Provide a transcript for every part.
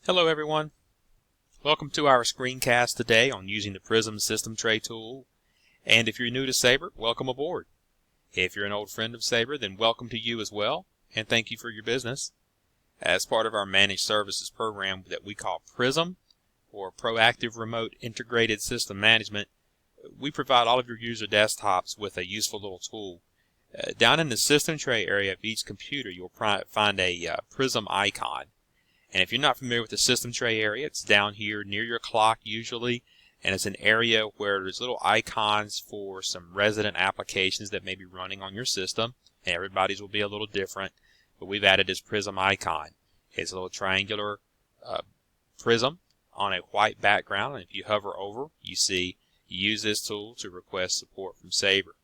Hello everyone. Welcome to our screencast today on using the PRISM system tray tool. And if you're new to Sabre, welcome aboard. If you're an old friend of Sabre, then welcome to you as well, and thank you for your business. As part of our managed services program that we call PRISM, or Proactive Remote Integrated System Management, we provide all of your user desktops with a useful little tool. Down in the system tray area of each computer, you'll find a PRISM icon. And if you're not familiar with the system tray area, it's down here near your clock usually, and it's an area where there's little icons for some resident applications that may be running on your system, and everybody's will be a little different, but we've added this PRISM icon. It's a little triangular prism on a white background, and if you hover over, you use this tool to request support from Sabre.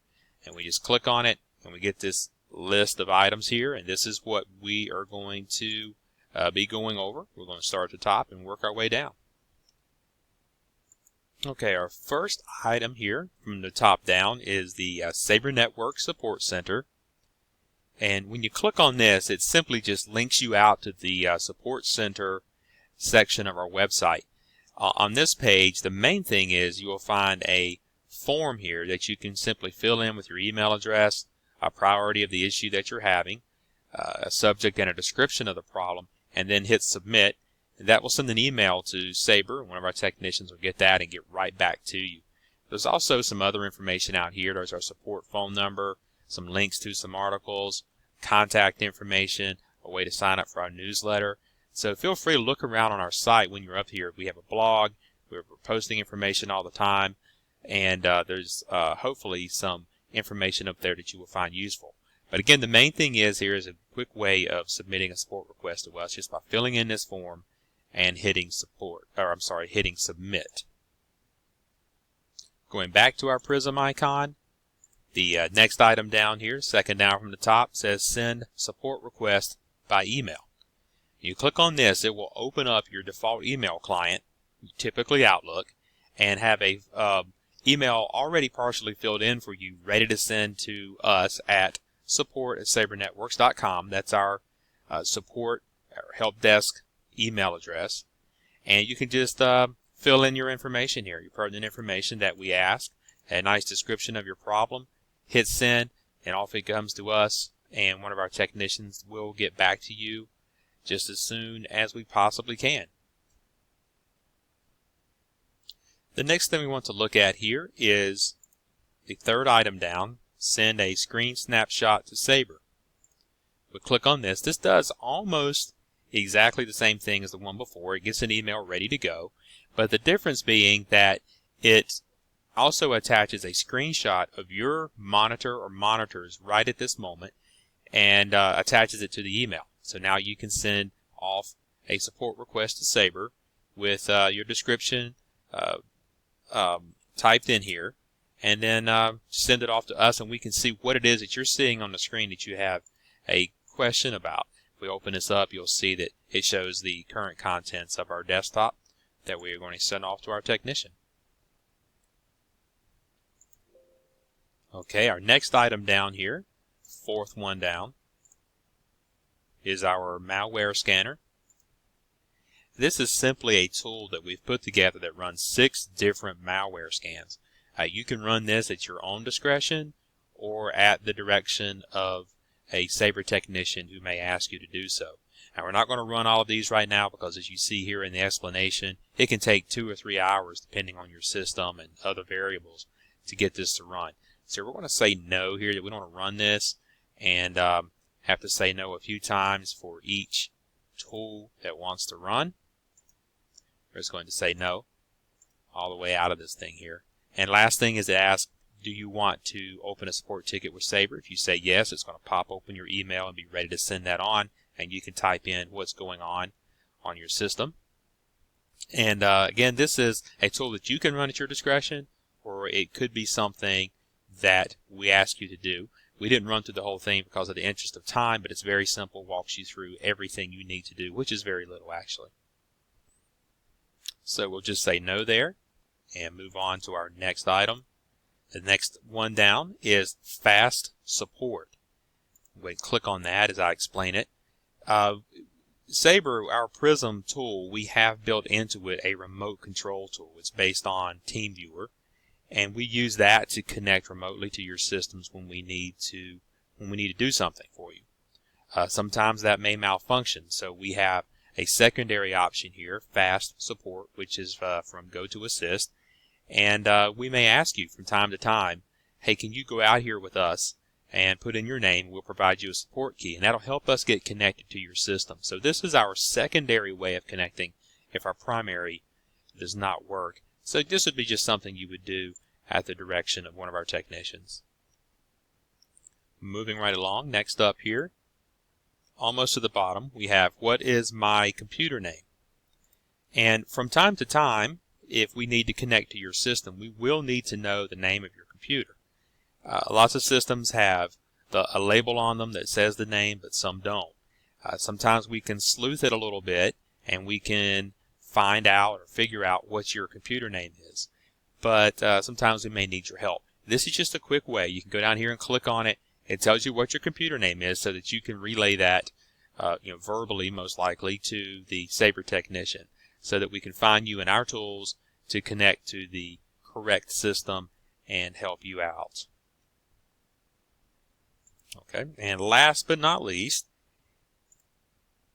And we just click on it, and we get this list of items here, and this is what we are going to be going over. We're going to start at the top and work our way down. Okay, our first item here from the top down is the Sabre Networks Support Center. And when you click on this, it simply just links you out to the Support Center section of our website. On this page, the main thing is you will find a form here that you can simply fill in with your email address, a priority of the issue that you're having, a subject and a description of the problem, and then hit submit. And that will send an email to Sabre. One of our technicians will get that and get right back to you. There's also some other information out here. There's our support phone number, some links to some articles, contact information, a way to sign up for our newsletter. So feel free to look around on our site when you're up here. We have a blog. We're posting information all the time. And there's hopefully some information up there that you will find useful. But again, the main thing is here is a quick way of submitting a support request to us just by filling in this form and hitting submit. Going back to our PRISM icon, the next item down here, second down from the top, says send support request by email. You click on this, it will open up your default email client, typically Outlook, and have a email already partially filled in for you, ready to send to us at support@sabrenetworks.com. That's our support or help desk email address. And you can just fill in your information here, your pertinent information that we ask, a nice description of your problem, hit send, and off it comes to us, and one of our technicians will get back to you just as soon as we possibly can. The next thing we want to look at here is the third item down, send a screen snapshot to Sabre. We click on this. This does almost exactly the same thing as the one before. It gets an email ready to go, but the difference being that it also attaches a screenshot of your monitor or monitors right at this moment and attaches it to the email. So now you can send off a support request to Sabre with your description typed in here, and then send it off to us, and we can see what it is that you're seeing on the screen that you have a question about. If we open this up, you'll see that it shows the current contents of our desktop that we are going to send off to our technician. Okay, our next item down here, fourth one down, is our malware scanner. This is simply a tool that we've put together that runs 6 different malware scans. You can run this at your own discretion or at the direction of a Sabre technician who may ask you to do so. Now, we're not going to run all of these right now because, as you see here in the explanation, it can take 2 or 3 hours depending on your system and other variables to get this to run. So we're going to say no here, that we don't want to run this, and have to say no a few times for each tool that wants to run. We're just going to say no all the way out of this thing here. And last thing is to ask, do you want to open a support ticket with Sabre? If you say yes, it's going to pop open your email and be ready to send that on, and you can type in what's going on your system. And again, this is a tool that you can run at your discretion, or it could be something that we ask you to do. We didn't run through the whole thing because of the interest of time, but it's very simple, walks you through everything you need to do, which is very little actually. So we'll just say no there and move on to our next item. The next one down is fast support. I'm going to click on that as I explain it. Sabre, our PRISM tool, we have built into it a remote control tool. It's based on TeamViewer, and we use that to connect remotely to your systems when we need to do something for you. Sometimes that may malfunction, so we have a secondary option here, fast support, which is from GoToAssist, and we may ask you from time to time, hey, can you go out here with us and put in your name? We'll provide you a support key, and that'll help us get connected to your system. So this is our secondary way of connecting if our primary does not work. So this would be just something you would do at the direction of one of our technicians. Moving right along, next up here, almost to the bottom, we have what is my computer name. And from time to time, if we need to connect to your system, we will need to know the name of your computer. Lots of systems have a label on them that says the name, but some don't. Sometimes we can sleuth it a little bit and we can find out or figure out what your computer name is. But sometimes we may need your help. This is just a quick way. You can go down here and click on it. It tells you what your computer name is so that you can relay that verbally, most likely, to the Sabre technician so that we can find you in our tools to connect to the correct system and help you out. Okay, and last but not least,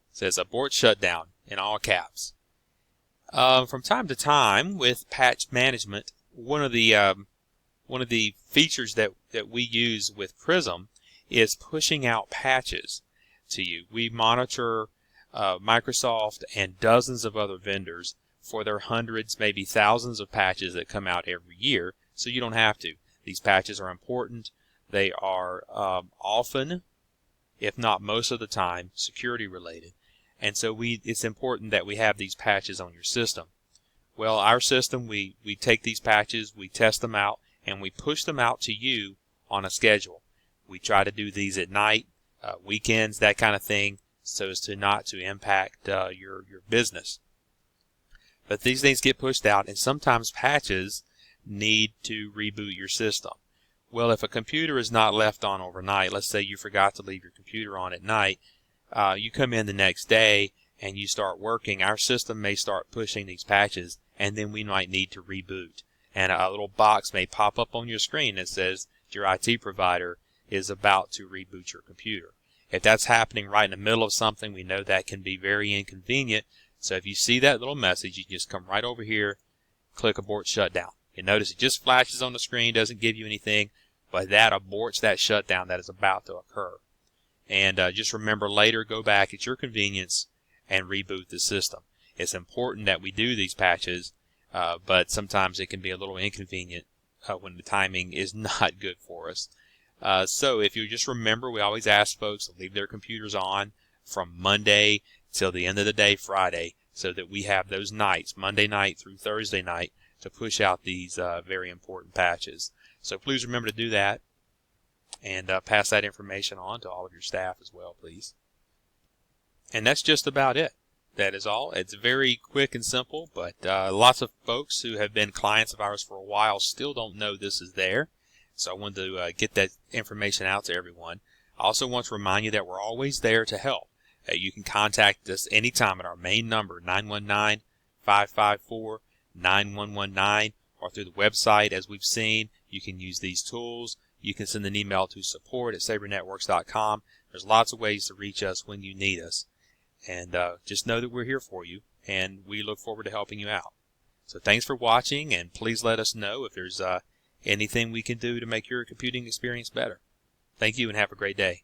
it says abort shutdown in all caps. From time to time, with patch management, one of the features that we use with PRISM is pushing out patches to you. We monitor Microsoft and dozens of other vendors for their hundreds, maybe thousands of patches that come out every year, so you don't have to. These patches are important. They are often, if not most of the time, security related. And so it's important that we have these patches on your system. Well, our system, we take these patches, we test them out, and we push them out to you on a schedule. We try to do these at night, weekends, that kind of thing, so as to not to impact your business. But these things get pushed out, and sometimes patches need to reboot your system. Well, if a computer is not left on overnight, let's say you forgot to leave your computer on at night, you come in the next day and you start working, our system may start pushing these patches, and then we might need to reboot. And a little box may pop up on your screen that says your IT provider is about to reboot your computer. If that's happening right in the middle of something, we know that can be very inconvenient. So if you see that little message, you just come right over here, click abort shutdown. You notice it just flashes on the screen, doesn't give you anything, but that aborts that shutdown that is about to occur. And just remember later, go back at your convenience and reboot the system. It's important that we do these patches, but sometimes it can be a little inconvenient when the timing is not good for us. So if you just remember, we always ask folks to leave their computers on from Monday till the end of the day, Friday, so that we have those nights, Monday night through Thursday night, to push out these very important patches. So please remember to do that and pass that information on to all of your staff as well, please. And that's just about it. That is all. It's very quick and simple, but lots of folks who have been clients of ours for a while still don't know this is there. So I wanted to get that information out to everyone. I also want to remind you that we're always there to help. You can contact us anytime at our main number, 919-554-9119, or through the website. As we've seen, you can use these tools. You can send an email to support@sabrenetworks.com. There's lots of ways to reach us when you need us. And just know that we're here for you, and we look forward to helping you out. So thanks for watching, and please let us know if there's anything we can do to make your computing experience better. Thank you, and have a great day.